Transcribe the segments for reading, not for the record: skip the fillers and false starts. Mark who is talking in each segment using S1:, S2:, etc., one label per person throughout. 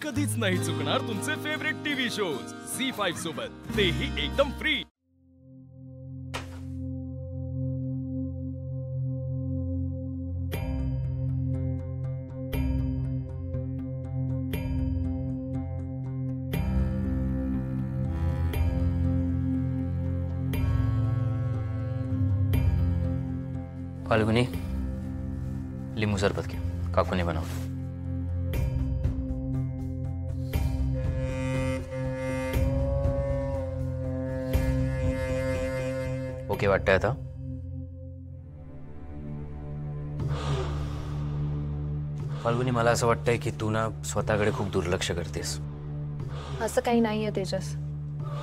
S1: कधीच नाही चुकणार तुमचे फेवरेट टीव्ही शोज झी5 सोबत, तेही एकदम फ्री।
S2: फाल्गुनी, लिंबू सरबत घे, काकूने बनवलं। ओके वाटतंय आता? फाल्गुनी, मला असं वाटतंय की तू ना स्वतःकडे खूप दुर्लक्ष करतेस।
S3: असं काही नाहीये तेजस।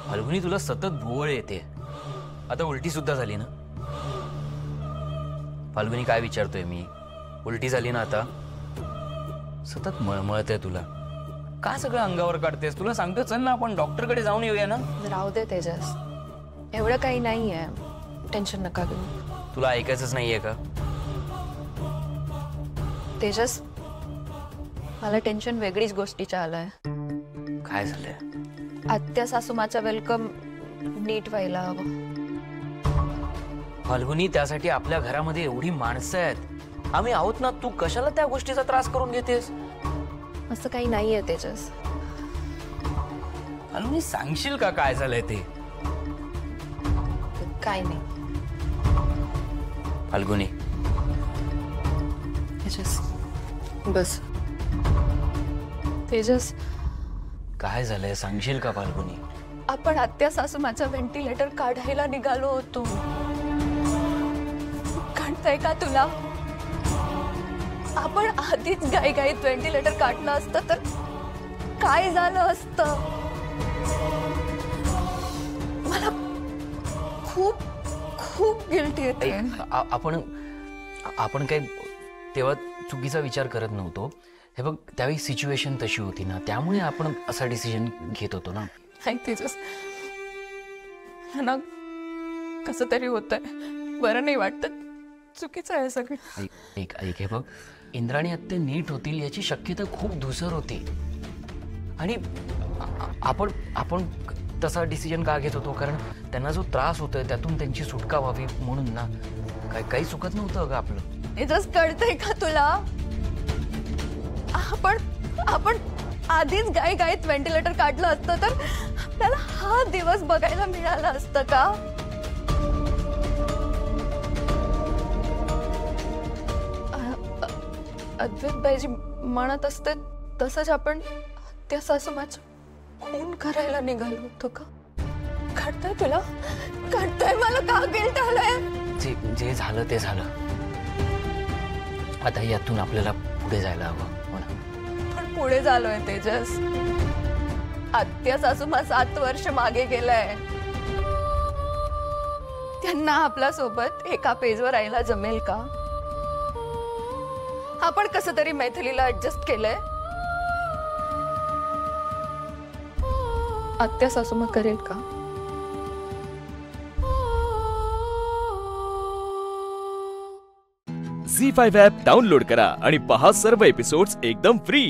S2: फाल्गुनी, तुला सतत भोवळ येते, आता उलटी सुद्धा झाली ना? फाल्गुनी, काय विचारतोय मी? उलटी झाली ना आता? सतत मळमळतंय तुला, का सगळं अंगावर काढतेस? तुला सांगतो, चल ना आपण डॉक्टरकडे जाऊन येऊया ना।
S3: राहू दे तेजस, एवढं काही नाहीये, टेन्शन नका घेऊ।
S2: तुला ऐकायचंच नाहीये का?
S3: तेजस, मला टेन्शन वेगळीच गोष्टीचं आलंय।
S2: काय झालंय?
S3: आत्या सासूमाचा वेलकम नीट व्हायला हवं।
S2: फाल्गुनी, त्यासाठी आपल्या घरामध्ये एवढी माणसं आहेत, आम्ही आहोत ना। तू कशाला त्या गोष्टीचा त्रास करून घेतेस?
S3: असं काही नाहीये तेजस।
S2: फाल्गुनी, सांगशील का काय झालंय ते?
S3: काय नाही
S2: फाल्गुनी।
S3: तेजस, बस। तेजस,
S2: काय झालंय सांगशील का फाल्गुनी?
S3: आपण आत्या सासूमाचा व्हेंटिलेटर काढायला निघालो होतो, कळतंय का तुला? आपण आधीच घाईघाईत व्हेंटिलेटर काढलं असतं तर काय झालं असतं? मला खूप खूप गिल्टी येते।
S2: आपण काही तेव्हा चुकीचा विचार करत नव्हतो। हे बघ, त्यावेळी सिच्युएशन तशी होती ना, त्यामुळे आपण असा डिसिजन घेत होतो ना।
S3: तेजस, ना कसं तरी होतंय, बरं नाही वाटत, चुकीचं आहे सगळं।
S2: ऐक, हे बघ, इंद्राणी आत्या नीट होतील याची शक्यता खूप धुसर होती, आणि आपण तसा डिसिजन का घेत होतो? कारण त्यांना जो त्रास होतोय त्यातून त्यांची सुटका व्हावी म्हणून ना। काही चुकत नव्हतं ग आपलं।
S3: तेजस, कळतंय का तुला? आपण आधीच घाईघाईत व्हेंटिलेटर काढलं असतं तर आपल्याला हा दिवस बघायला मिळाला असतं का? अद्वैत बाईजी म्हणत असते तसंच आपण त्या सासूमाचं खून करायला निघालो होतो का? कळतंय तुला? कळतंय मला का गिल्ट आलंय?
S2: जे झालं ते झालं, आता यातून आपल्याला पुढे जायला हवं।
S3: पण पुढे झालोय तेजस। आत्या सासूमा 7 वर्ष मागे गेलाय, त्यांना आपल्या सोबत एका पेजवर राहायला जमेल का? आपण कसं तरी मैथिलीला ऍडजस्ट केलंय, आत्या सासूमा करेल का?
S1: झी5 ॲप डाउनलोड करा आणि पहा सर्व एपिसोड्स एकदम फ्री।